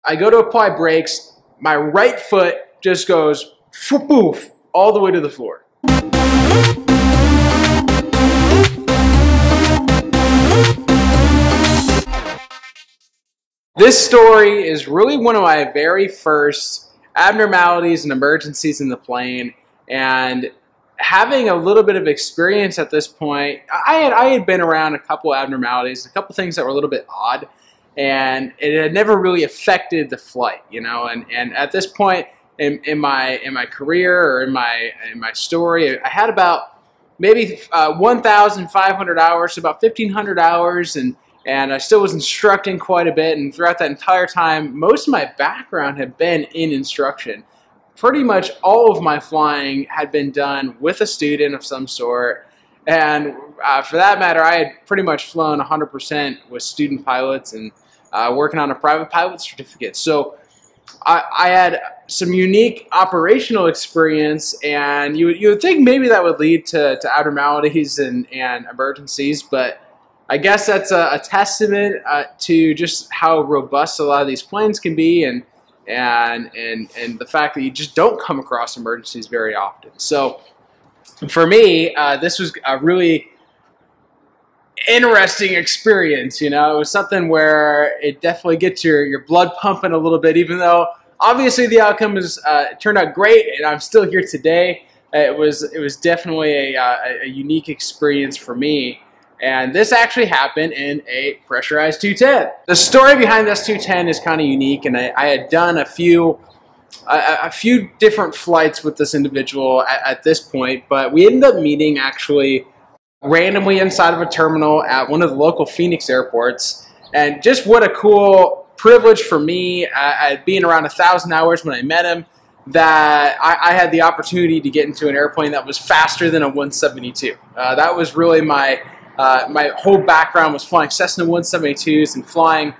I go to apply brakes, my right foot just goes poof all the way to the floor. This story is really one of my very first abnormalities and emergencies in the plane, and having a little bit of experience at this point, I had been around a couple abnormalities, a couple things that were a little bit odd, and it had never really affected the flight, you know. And at this point in my career or in my story, I had about maybe 1,500 hours, so about 1,500 hours, and I still was instructing quite a bit. And throughout that entire time, most of my background had been in instruction. Pretty much all of my flying had been done with a student of some sort, and for that matter, I had pretty much flown 100% with student pilots and working on a private pilot certificate. So I had some unique operational experience, and you would think maybe that would lead to abnormalities and emergencies, but I guess that's a testament to just how robust a lot of these planes can be, and the fact that you just don't come across emergencies very often. So for me, this was a really interesting experience. You know, it was something where it definitely gets your blood pumping a little bit, even though obviously the outcome turned out great, and I'm still here today. It was definitely a unique experience for me. And this actually happened in a pressurized 210. The story behind this 210 is kind of unique, and I had done a few different flights with this individual at this point, but we ended up meeting actually randomly inside of a terminal at one of the local Phoenix airports. And just what a cool privilege for me at being around 1,000 hours when I met him, that I had the opportunity to get into an airplane that was faster than a 172. That was really my whole background, was flying Cessna 172s and flying,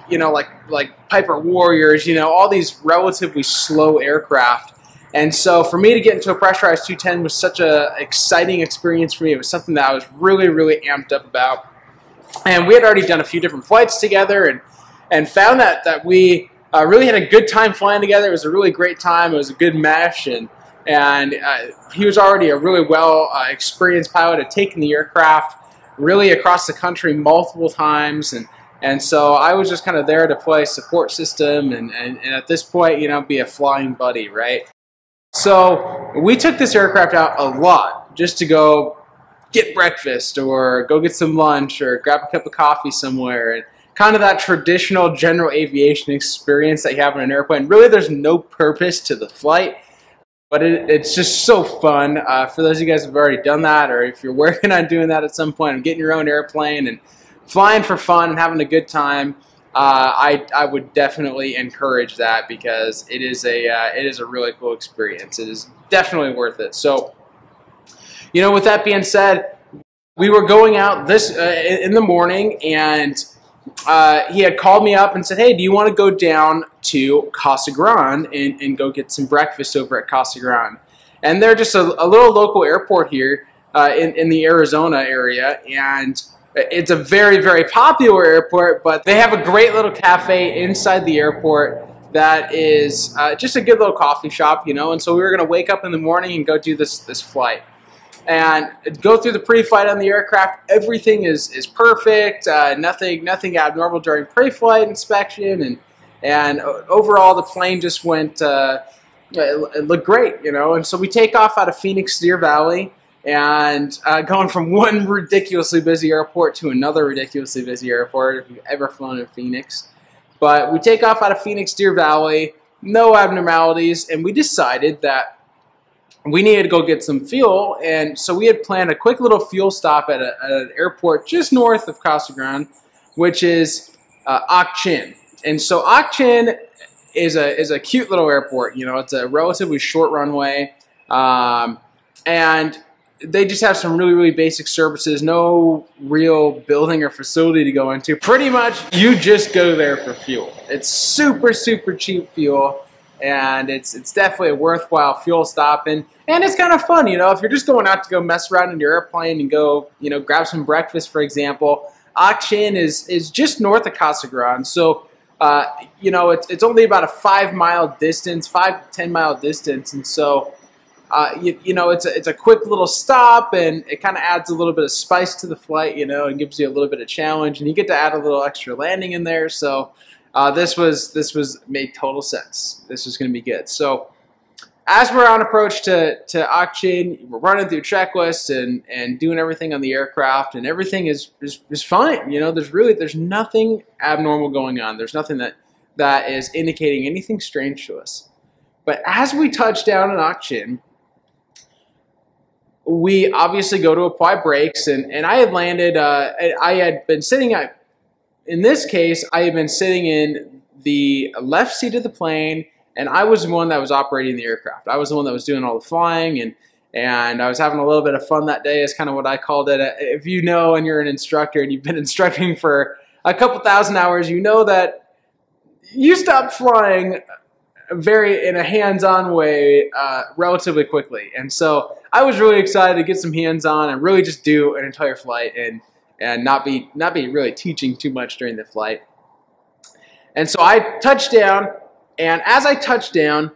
you know, like Piper Warriors, you know, all these relatively slow aircraft. And so for me to get into a pressurized 210 was such an exciting experience for me. It was something that I was really, really amped up about. And we had already done a few different flights together, and found that we really had a good time flying together. It was a really great time. It was a good mesh, and he was already a really well experienced pilot, had taken the aircraft really across the country multiple times, and so I was just kind of there to play support system and at this point, you know, be a flying buddy, right? So we took this aircraft out a lot just to go get breakfast or go get some lunch or grab a cup of coffee somewhere, and kind of that traditional general aviation experience that you have on an airplane. Really, there's no purpose to the flight, but it's just so fun. For those of you guys who have already done that, or if you're working on doing that at some point, and getting your own airplane and flying for fun and having a good time, I would definitely encourage that, because it is a really cool experience. It is definitely worth it. So, you know, with that being said, we were going out in the morning, and he had called me up and said, "Hey, do you want to go down to Casa Grande and go get some breakfast over at Casa Grande?" And they're just a little local airport here in the Arizona area, and it's a very, very popular airport, but they have a great little cafe inside the airport that is just a good little coffee shop, you know. And so we were going to wake up in the morning and go do this flight. And go through the pre-flight on the aircraft. Everything is perfect. Nothing abnormal during pre-flight inspection, and overall the plane just went. It looked great, you know. And so we take off out of Phoenix Deer Valley, and going from one ridiculously busy airport to another ridiculously busy airport, if you've ever flown in Phoenix. But we take off out of Phoenix Deer Valley, no abnormalities, and we decided that we needed to go get some fuel, and so we had planned a quick little fuel stop at an airport just north of Casa Grande, which is Ak-Chin. And so Ak-Chin is a cute little airport. You know, it's a relatively short runway, and they just have some really, really basic services. No real building or facility to go into. Pretty much, you just go there for fuel. It's super, super cheap fuel. And it's definitely a worthwhile fuel stop, and it's kind of fun, you know. If you're just going out to go mess around in your airplane and go, you know, grab some breakfast, for example, Ak-Chin is just north of Casa Grande. So you know, it's only about a 5-mile distance, 5 to 10 mile distance, and so you know, it's a quick little stop, and it kind of adds a little bit of spice to the flight, you know, and gives you a little bit of challenge, and you get to add a little extra landing in there. So this made total sense. This was going to be good. So as we're on approach to Ak-Chin, we're running through checklists and doing everything on the aircraft, and everything is fine. You know, there's nothing abnormal going on. There's nothing that is indicating anything strange to us. But as we touch down in Ak-Chin, we obviously go to apply brakes, and I had landed, I had been sitting at, in this case, I had been sitting in the left seat of the plane, and I was the one that was operating the aircraft. I was the one that was doing all the flying, and I was having a little bit of fun that day, is kind of what I called it. If you know and you're an instructor and you've been instructing for a couple thousand hours, you know that you stop flying in a hands-on way relatively quickly. And so I was really excited to get some hands-on and really just do an entire flight and not be really teaching too much during the flight. And so I touched down, and as I touch down,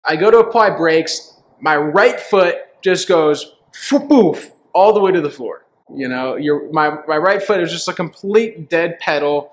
I go to apply brakes. My right foot just goes poof all the way to the floor. You know, my right foot is just a complete dead pedal.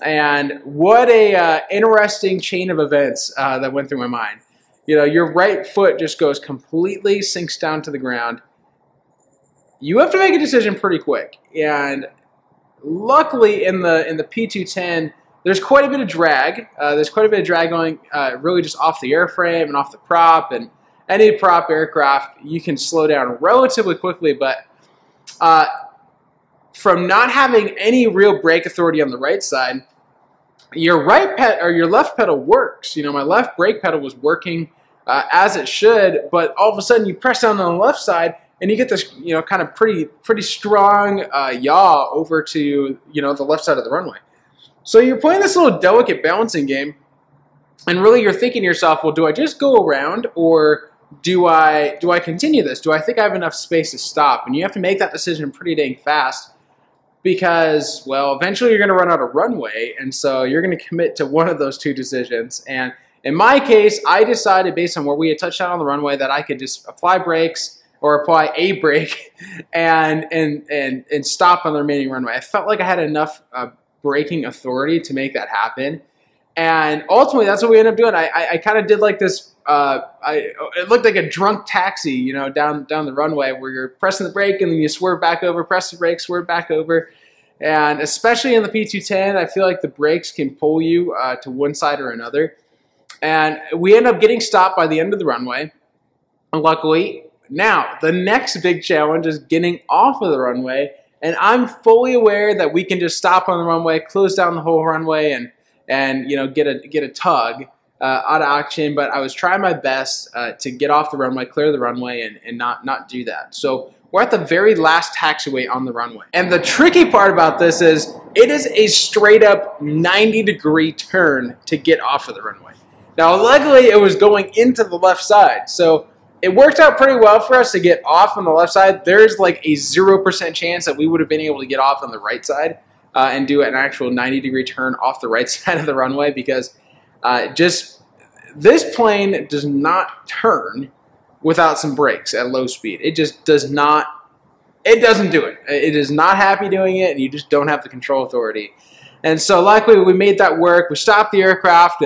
And what a interesting chain of events that went through my mind. You know, your right foot just goes completely, sinks down to the ground. You have to make a decision pretty quick. And luckily in the P210, there's quite a bit of drag. There's quite a bit of drag going really just off the airframe and off the prop. And any prop aircraft, you can slow down relatively quickly. But from not having any real brake authority on the right side, your left pedal works. You know, my left brake pedal was working as it should, but all of a sudden you press down on the left side and you get this, you know, kind of pretty strong yaw over to, you know, the left side of the runway. So you're playing this little delicate balancing game, and really you're thinking to yourself, well, do I just go around, or do I continue this? Do I think I have enough space to stop? And you have to make that decision pretty dang fast, because, well, eventually you're going to run out of runway, and so you're going to commit to one of those two decisions. And in my case, I decided, based on where we had touched down on the runway, that I could just apply brakes or apply a brake and stop on the remaining runway. I felt like I had enough braking authority to make that happen. And ultimately, that's what we ended up doing. I kind of did like this, it looked like a drunk taxi, you know, down the runway, where you're pressing the brake and then you swerve back over, press the brake, swerve back over. And especially in the P210, I feel like the brakes can pull you to one side or another. And we end up getting stopped by the end of the runway, luckily. Now, the next big challenge is getting off of the runway, and I'm fully aware that we can just stop on the runway, close down the whole runway, and you know, get a tug out of Ak-Chin, but I was trying my best to get off the runway, clear the runway, and not do that. So we're at the very last taxiway on the runway. And the tricky part about this is it is a straight up 90-degree turn to get off of the runway. Now, luckily, it was going into the left side, so it worked out pretty well for us to get off on the left side. There's like a 0% chance that we would have been able to get off on the right side and do an actual 90-degree turn off the right side of the runway, because just this plane does not turn without some brakes at low speed. It just does not. It doesn't do it. It is not happy doing it, and you just don't have the control authority. And so luckily we made that work. We stopped the aircraft,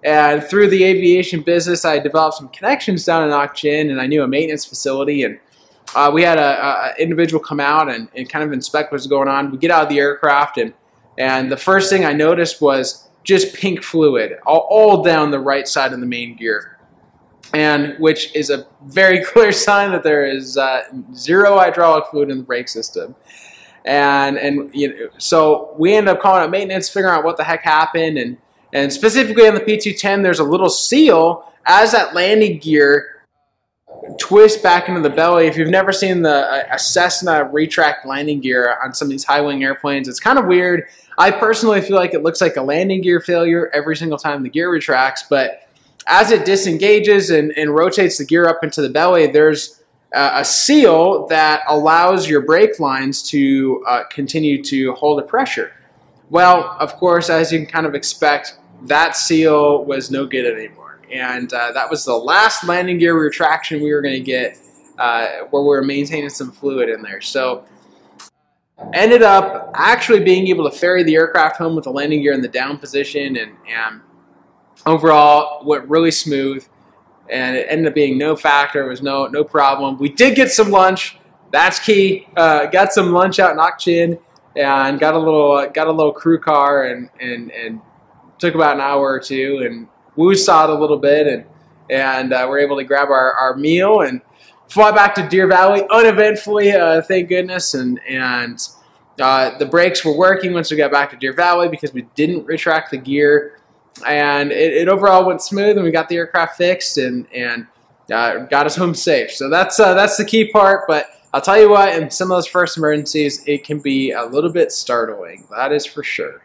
and through the aviation business, I developed some connections down in Ak-Chin, and I knew a maintenance facility, and we had an individual come out and kind of inspect what's going on. We get out of the aircraft, and the first thing I noticed was just pink fluid all down the right side of the main gear, and which is a very clear sign that there is zero hydraulic fluid in the brake system. And you know, so we ended up calling out maintenance, figuring out what the heck happened, and specifically on the P210, there's a little seal as that landing gear twists back into the belly. If you've never seen a Cessna retract landing gear on some of these high-wing airplanes, it's kind of weird. I personally feel like it looks like a landing gear failure every single time the gear retracts, but as it disengages and rotates the gear up into the belly, there's a seal that allows your brake lines to continue to hold the pressure. Well, of course, as you can kind of expect, that seal was no good anymore. And that was the last landing gear retraction we were going to get, where we were maintaining some fluid in there. So ended up actually being able to ferry the aircraft home with the landing gear in the down position, and overall went really smooth, and it ended up being no factor. It was no problem. We did get some lunch. That's key. Got some lunch out in Ak-Chin, and got a little crew car, and took about an hour or two, and woo-sawed a little bit, and we're able to grab our meal and fly back to Deer Valley uneventfully, thank goodness, and the brakes were working once we got back to Deer Valley because we didn't retract the gear, and it overall went smooth, and we got the aircraft fixed, and got us home safe. So that's the key part. But I'll tell you what, in some of those first emergencies, it can be a little bit startling. That is for sure.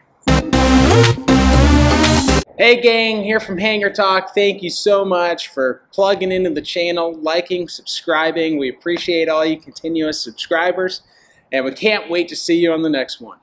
Hey gang, here from Hangar Talk. Thank you so much for plugging into the channel, liking, subscribing. We appreciate all you continuous subscribers, and we can't wait to see you on the next one.